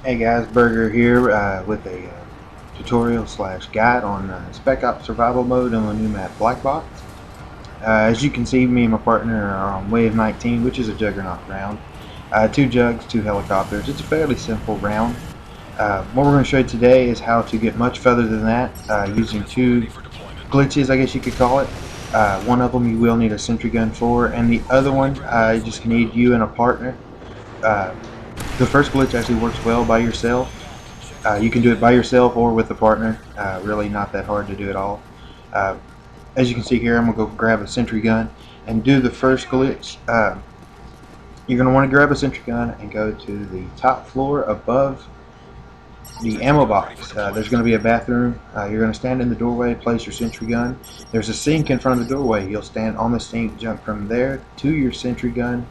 Hey guys, Burger here with a tutorial slash guide on Spec Ops survival mode on the new map Black Box. As you can see, me and my partner are on Wave 19, which is a Juggernaut round. 2 jugs, 2 helicopters. It's a fairly simple round. What we're going to show you today is how to get much further than that using 2 glitches, I guess you could call it. One of them you will need a sentry gun for, and the other one you just need you and a partner. The first glitch actually works well by yourself. You can do it by yourself or with a partner. Really not that hard to do at all. Uh, as you can see here, I'm going to go grab a sentry gun and do the first glitch. You're going to want to grab a sentry gun and go to the top floor above the ammo box. There's going to be a bathroom. You're going to stand in the doorway, place your sentry gun. There's a sink in front of the doorway. You'll stand on the sink, jump from there to your sentry gun,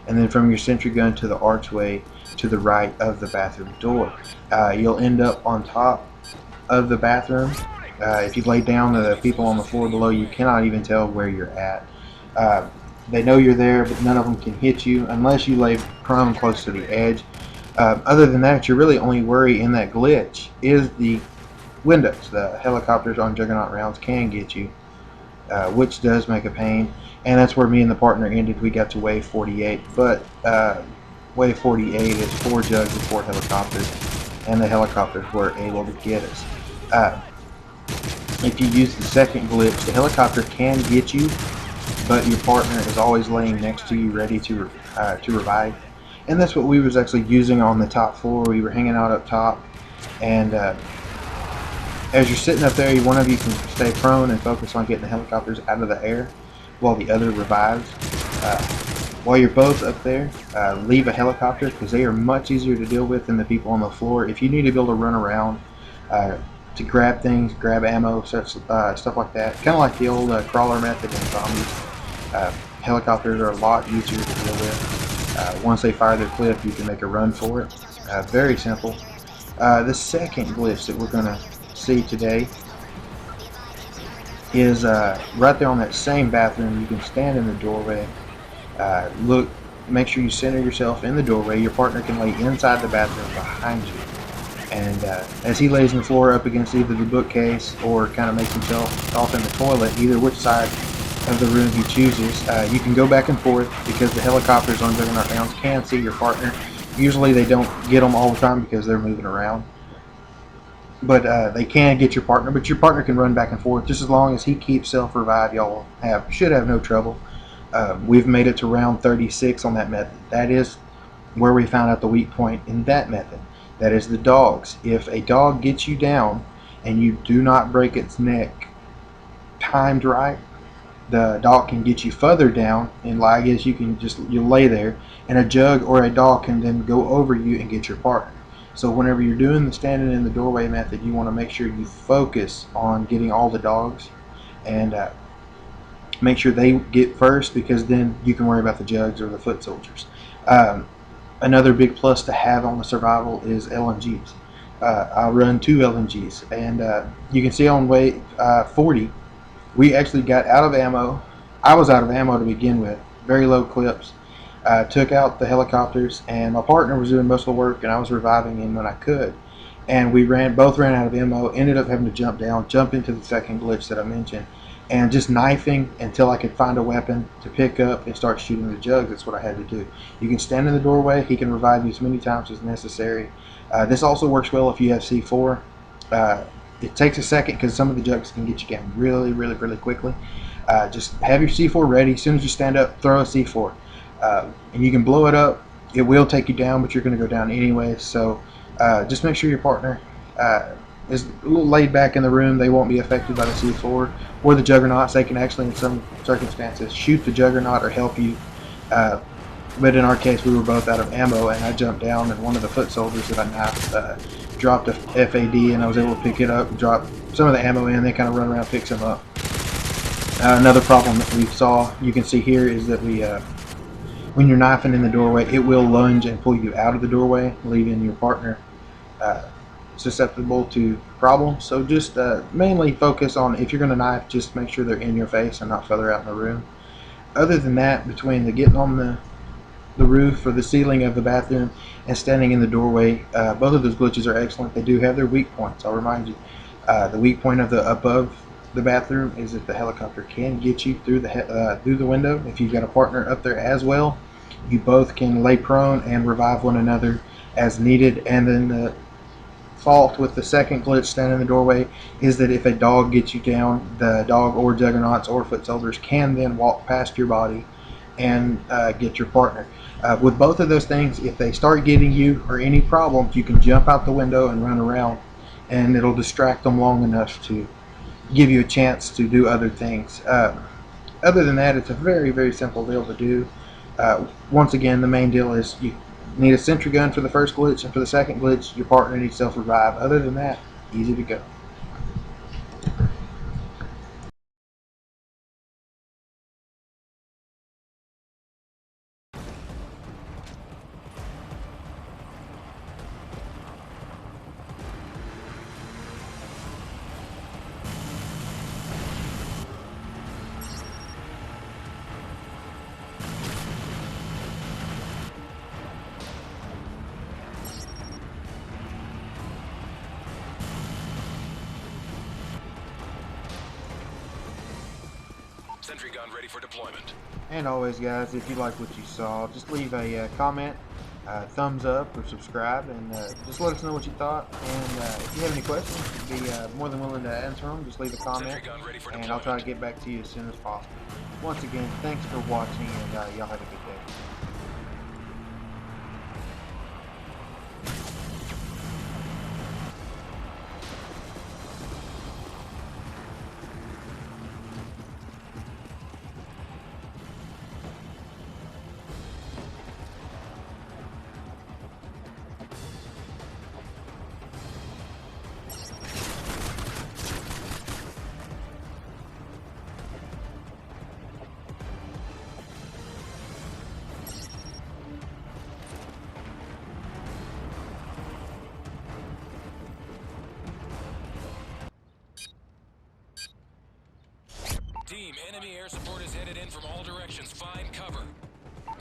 and then from your sentry gun to the archway to the right of the bathroom door. You'll end up on top of the bathroom. If you lay down, the people on the floor below you cannot even tell where you're at. They know you're there, but none of them can hit you unless you lay prone close to the edge. Other than that, your really only worry in that glitch is the windows. The helicopters on Juggernaut rounds can get you, which does make a pain. And that's where me and the partner ended. We got to wave 48, but wave 48 is 4 jugs and 4 helicopters, and the helicopters were able to get us. If you use the second glitch, the helicopter can get you, but your partner is always laying next to you, ready to revive. And that's what we was actually using on the top floor. We were hanging out up top, and as you're sitting up there, one of you can stay prone and focus on getting the helicopters out of the air while the other revives. While you're both up there, leave a helicopter because they are much easier to deal with than the people on the floor. If you need to be able to run around to grab things, grab ammo, stuff like that, kind of like the old crawler method in zombies, helicopters are a lot easier to deal with. Once they fire their clip, you can make a run for it. Very simple. The second glitch that we're going to see today is right there on that same bathroom. You can stand in the doorway, look, make sure you center yourself in the doorway. Your partner can lay inside the bathroom behind you, and as he lays on the floor up against either the bookcase or kind of makes himself off in the toilet, either which side of the room he chooses, you can go back and forth because the helicopters on Juggernaut rounds can see your partner. Usually they don't get them all the time because they're moving around, but they can get your partner. But your partner can run back and forth just as long as he keeps self-revive. Y'all should have no trouble. We've made it to round 36 on that method. That is where we found out the weak point in that method. That is the dogs. If a dog gets you down and you do not break its neck timed right, the dog can get you further down, and I guess you lay there, and a jug or a dog can then go over you and get your partner. So whenever you're doing the standing in the doorway method, you want to make sure you focus on getting all the dogs and make sure they get first, because then you can worry about the jugs or the foot soldiers. Another big plus to have on the survival is LMGs. I run 2 LMGs, and you can see on wave 40, we actually got out of ammo. I was out of ammo to begin with, very low clips. Took out the helicopters, and my partner was doing most of the work, and I was reviving him when I could. And we both ran out of ammo, ended up having to jump into the second glitch that I mentioned, and just knifing until I could find a weapon to pick up and start shooting the jugs. That's what I had to do. You can stand in the doorway. He can revive you as many times as necessary. This also works well if you have C4. It takes a second because some of the jugs can get you down really quickly. Just have your C4 ready. As soon as you stand up, throw a C4. And you can blow it up. It will take you down, but you're going to go down anyway. So just make sure your partner is a little laid back in the room. They won't be affected by the C4 or the Juggernauts. They can actually, in some circumstances, shoot the Juggernaut or help you. But in our case, we were both out of ammo, and I jumped down, and one of the foot soldiers that I knifed dropped a FAD, and I was able to pick it up and drop some of the ammo in. They kind of run around, picks them up. Another problem that we saw, you can see here, is that when you're knifing in the doorway, it will lunge and pull you out of the doorway, leaving your partner susceptible to problems. So just mainly focus on, if you're going to knife, just make sure they're in your face and not further out in the room. Other than that, between the getting on the the roof or the ceiling of the bathroom and standing in the doorway. Both of those glitches are excellent. They do have their weak points. I'll remind you. The weak point of the above the bathroom is that the helicopter can get you through the window. If you've got a partner up there as well, you both can lay prone and revive one another as needed. And then the fault with the second glitch standing in the doorway is that if a dog gets you down, the dog or juggernauts or foot soldiers can then walk past your body and get your partner. With both of those things, if they start getting you or any problems, you can jump out the window and run around, and it'll distract them long enough to give you a chance to do other things. Other than that, it's a very, very simple deal to do. Once again, the main deal is you need a sentry gun for the first glitch, and for the second glitch, your partner needs self-revive. Other than that, easy to go. Sentry gun ready for deployment. And always, guys, if you like what you saw, just leave a comment, thumbs up, or subscribe, and just let us know what you thought. And if you have any questions, we'd be more than willing to answer them. Just leave a comment, and I'll try to get back to you as soon as possible. Once again, thanks for watching, and y'all have a good day. Team, enemy air support is headed in from all directions. Find cover.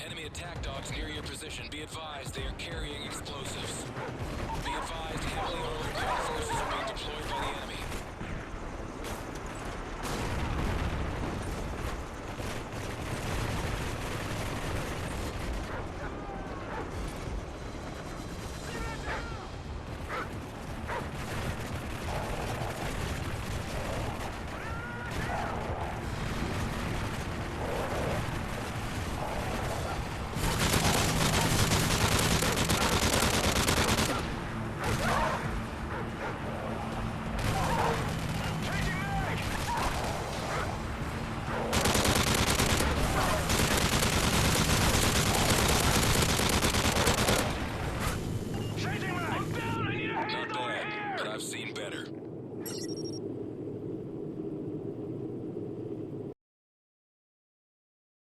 Enemy attack dogs near your position. Be advised they are carrying